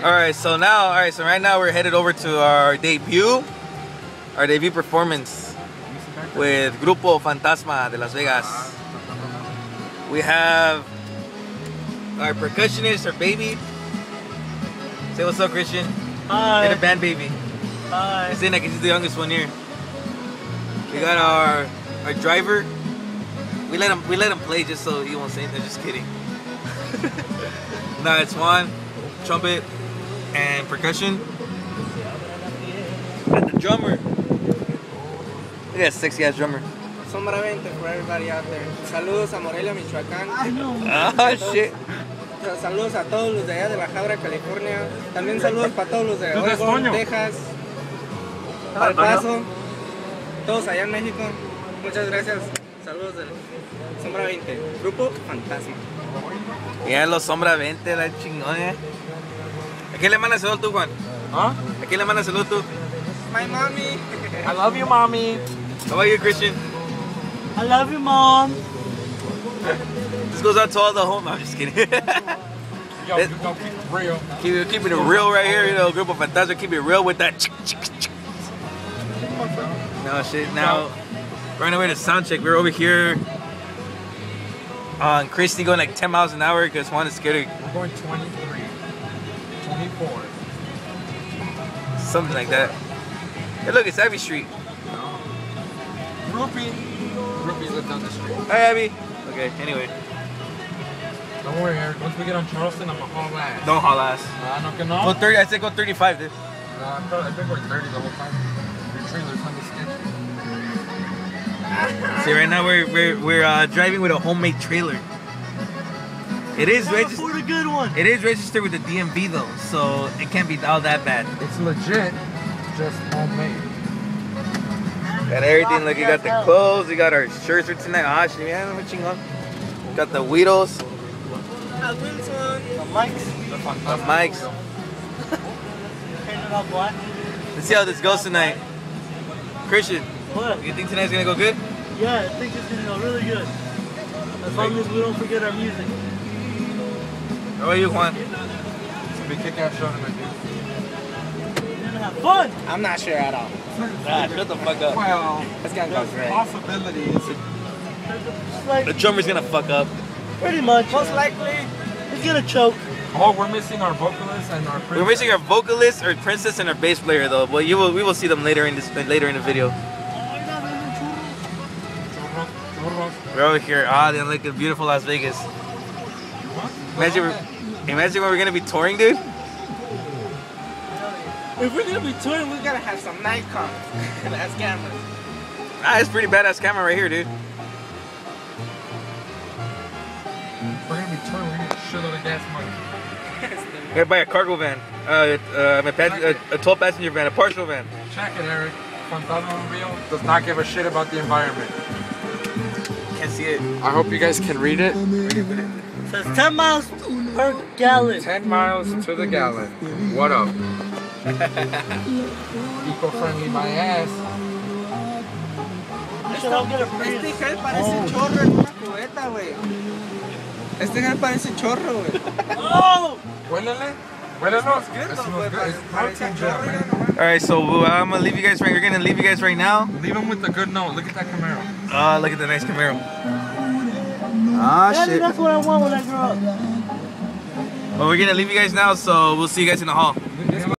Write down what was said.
Alright, so right now we're headed over to our debut performance with Grupo Fantasma de Las Vegas. We have our percussionist, our baby. Say what's up, Christian. Hi. And a band baby. Hi. He's in like he's the youngest one here. We got our driver. We let him play just so he won't say anything. Just kidding. Nah, it's Juan, trumpet and percussion. And the drummer. Look at that sexy ass drummer. Sombra 20 for everybody out there. Saludos a Morelia, Michoacán. Ah, shit. Saludos a todos los de allá de Baja California. También saludos para todos los de Oregon, Texas, El Paso, todos allá en México. Muchas gracias. Saludos del Sombra 20, Grupo Fantasma. Ya los Sombra 20, la chingona. ¿A quién le mandas saludos tú, Juan? ¿Ah? ¿A quién le mandas saludos tú? My mommy. I love you, mommy. How about you, Christian? I love you, mom. This goes out to all the home. No, I'm just kidding. Yo, you gonna keep it real. Keeping it real right here, you know, Grupo Fantasma, keep it real with that. No shit, now, right away to sound check, we're over here on Christy going like 10 miles an hour because Juan is scared of... We're going 23, 24. Something like that. Hey look, it's Abbey Street. Rupees live down the street. Hi Abby. Okay, anyway. Don't worry, Eric. Once we get on Charleston, I'm gonna haul ass. Don't haul ass. No que no. Go 30, I said go 35, dude. I think we're 30 the whole time. Your trailer's on the sketch. See, right now we're driving with a homemade trailer. It is registered. A good one. It is registered with the DMV though, so it can't be all that bad. It's legit, just homemade. Got everything. Look, you got the clothes, we got our shirts for tonight. Ah, shit, yeah, we're chingon. Got the Weedles, Wilson. The mics. the mics. Painted all black. Let's see how this goes tonight. Christian, What? you think tonight's gonna go good? Yeah, I think it's gonna go really good. As long as we don't forget our music. How about you, Juan? It's gonna be a kick-ass show tonight, dude. We're gonna have fun. I'm not sure at all. Ah, shut the fuck up. Well, It's gonna go great. possibilities. The drummer's gonna fuck up. Pretty much. Most likely. He's gonna choke. Oh, we're missing our vocalist and our princess. We're missing our vocalist, our princess, and our bass player though. But we will see them later in the video. We're over here. Ah, they look at beautiful Las Vegas. Imagine when we're gonna be touring, dude. If we're gonna be touring, we gotta have some Nikon as cameras. Ah, it's pretty badass camera right here, dude. We're gonna be touring. We're gonna get a shitload of gas money. We gotta buy a cargo van, a 12 passenger van, a partial van. Check it, Eric. Fantasma LV does not give a shit about the environment. Can't see it. I hope you guys can read it. It says 10 miles per gallon. 10 miles to the gallon. What up? Eco-friendly my ass. I should all get a Este Prius. gel parece chorro en una cubeta, güey. Este gel parece chorro, güey. Oh! Huélele. Huélelo. It smells good. It's protein gel, man. All right, so I'm gonna leave you guys. We're gonna leave you guys right now. Leave them with a good note. Look at that Camaro. Look at the nice Camaro. Ah, Daddy, shit. that's what I want when I grow up. Well, we're gonna leave you guys now, so we'll see you guys in the hall.